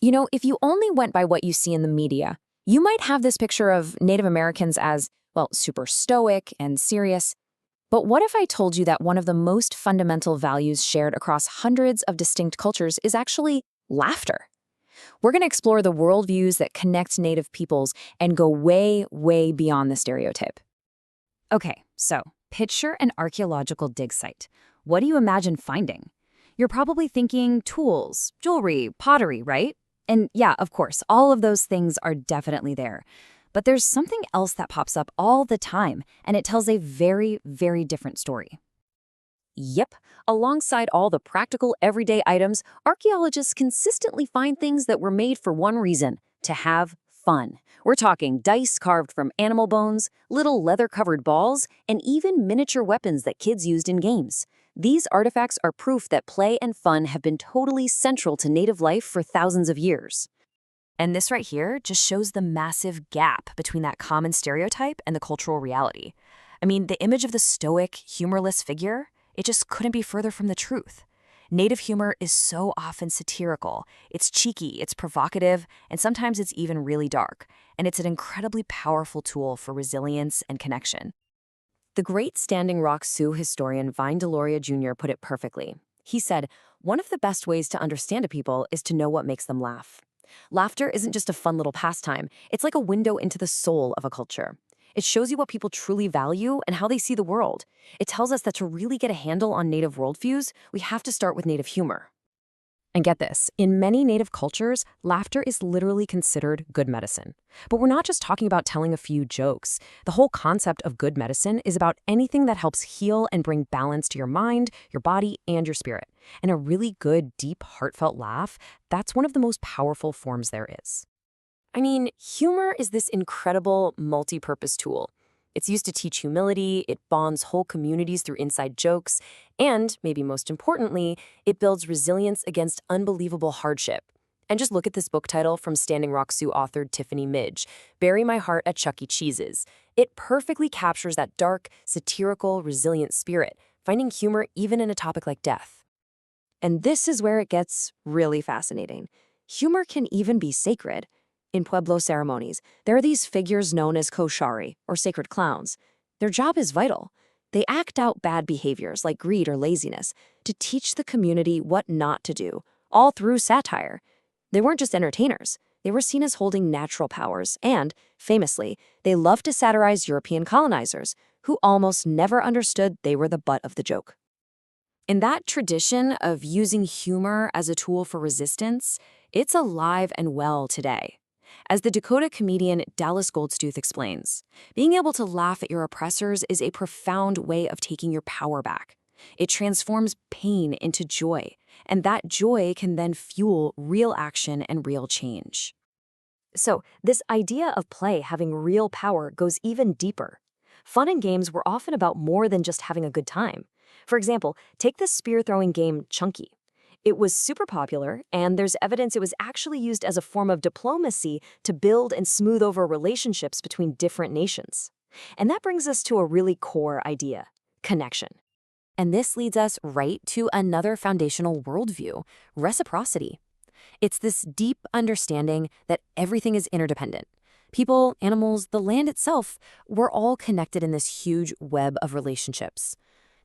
If you only went by what you see in the media, you might have this picture of Native Americans as, well, super stoic and serious. But what if I told you that one of the most fundamental values shared across hundreds of distinct cultures is actually laughter? We're going to explore the worldviews that connect Native peoples and go way, way beyond the stereotype. Okay, so picture an archaeological dig site. What do you imagine finding? You're probably thinking tools, jewelry, pottery, right? And yeah, of course, all of those things are definitely there. But there's something else that pops up all the time, and it tells a very, very different story. Yep, alongside all the practical everyday items, archaeologists consistently find things that were made for one reason: to have fun. We're talking dice carved from animal bones, little leather-covered balls, and even miniature weapons that kids used in games. These artifacts are proof that play and fun have been totally central to Native life for thousands of years. And this right here just shows the massive gap between that common stereotype and the cultural reality. I mean, the image of the stoic, humorless figure, it just couldn't be further from the truth. Native humor is so often satirical. It's cheeky, it's provocative, and sometimes it's even really dark. And it's an incredibly powerful tool for resilience and connection. The great Standing Rock Sioux historian Vine Deloria Jr. put it perfectly. He said, "One of the best ways to understand a people is to know what makes them laugh." Laughter isn't just a fun little pastime. It's like a window into the soul of a culture. It shows you what people truly value and how they see the world. It tells us that to really get a handle on Native worldviews, we have to start with Native humor. And get this, in many Native cultures, laughter is literally considered good medicine. But we're not just talking about telling a few jokes. The whole concept of good medicine is about anything that helps heal and bring balance to your mind, your body, and your spirit. And a really good, deep, heartfelt laugh, that's one of the most powerful forms there is. I mean, humor is this incredible multi-purpose tool. It's used to teach humility, it bonds whole communities through inside jokes, and, maybe most importantly, it builds resilience against unbelievable hardship. And just look at this book title from Standing Rock Sioux author Tiffany Midge, Bury My Heart at Chuck E. Cheese's. It perfectly captures that dark, satirical, resilient spirit, finding humor even in a topic like death. And this is where it gets really fascinating. Humor can even be sacred. In Pueblo ceremonies, there are these figures known as koshari, or sacred clowns. Their job is vital. They act out bad behaviors like greed or laziness to teach the community what not to do, all through satire. They weren't just entertainers. They were seen as holding natural powers, and, famously, they loved to satirize European colonizers, who almost never understood they were the butt of the joke. In that tradition of using humor as a tool for resistance, it's alive and well today. As the Dakota comedian Dallas Goldstooth explains, being able to laugh at your oppressors is a profound way of taking your power back. It transforms pain into joy, and that joy can then fuel real action and real change. So, this idea of play having real power goes even deeper. Fun and games were often about more than just having a good time. For example, take the spear-throwing game Chunky. It was super popular, and there's evidence it was actually used as a form of diplomacy to build and smooth over relationships between different nations. And that brings us to a really core idea: connection. And this leads us right to another foundational worldview: reciprocity. It's this deep understanding that everything is interdependent. People, animals, the land itself, we're all connected in this huge web of relationships.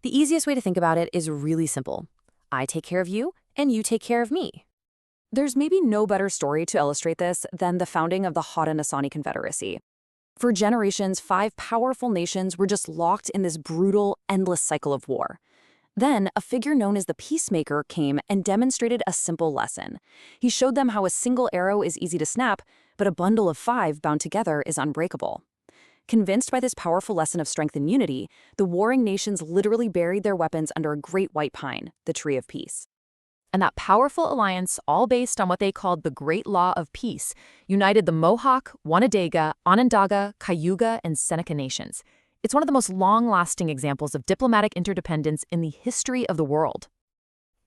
The easiest way to think about it is really simple. I take care of you, and you take care of me. There's maybe no better story to illustrate this than the founding of the Haudenosaunee Confederacy. For generations, 5 powerful nations were just locked in this brutal, endless cycle of war. Then, a figure known as the Peacemaker came and demonstrated a simple lesson. He showed them how a single arrow is easy to snap, but a bundle of 5 bound together is unbreakable. Convinced by this powerful lesson of strength and unity, the warring nations literally buried their weapons under a great white pine, the Tree of Peace. And that powerful alliance, all based on what they called the Great Law of Peace, united the Mohawk, Onondaga, Onondaga, Cayuga, and Seneca nations. It's one of the most long-lasting examples of diplomatic interdependence in the history of the world.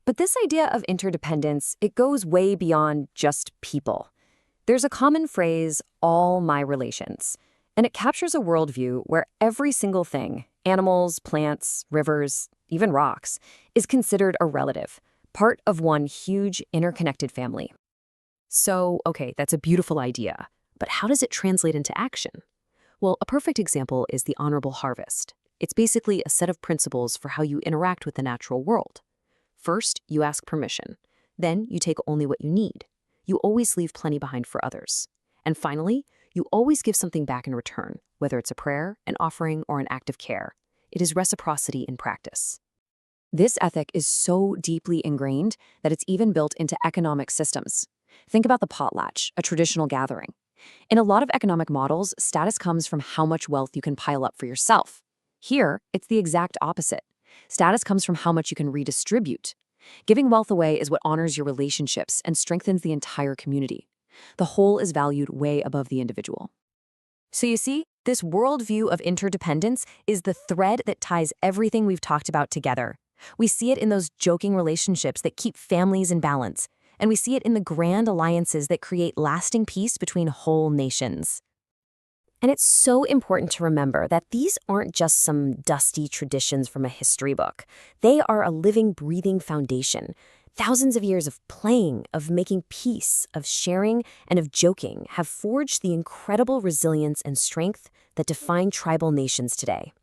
But this idea of interdependence, it goes way beyond just people. There's a common phrase, all my relations. And it captures a worldview where every single thing, animals, plants, rivers, even rocks, is considered a relative, part of one huge interconnected family. So, okay, that's a beautiful idea. But how does it translate into action? Well, a perfect example is the honorable harvest. It's basically a set of principles for how you interact with the natural world. First, you ask permission. Then, you take only what you need. You always leave plenty behind for others. And finally, you always give something back in return, whether it's a prayer, an offering, or an act of care. It is reciprocity in practice. This ethic is so deeply ingrained that it's even built into economic systems. Think about the potlatch, a traditional gathering. In a lot of economic models, status comes from how much wealth you can pile up for yourself. Here, it's the exact opposite. Status comes from how much you can redistribute. Giving wealth away is what honors your relationships and strengthens the entire community. The whole is valued way above the individual. So you see, this worldview of interdependence is the thread that ties everything we've talked about together. We see it in those joking relationships that keep families in balance, and we see it in the grand alliances that create lasting peace between whole nations. And it's so important to remember that these aren't just some dusty traditions from a history book. They are a living, breathing foundation. Thousands of years of playing, of making peace, of sharing, and of joking have forged the incredible resilience and strength that define tribal nations today.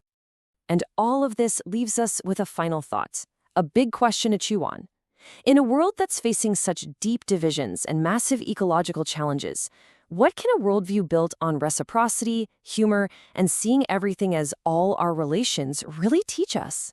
And all of this leaves us with a final thought, a big question to chew on. In a world that's facing such deep divisions and massive ecological challenges, what can a worldview built on reciprocity, humor, and seeing everything as all our relations really teach us?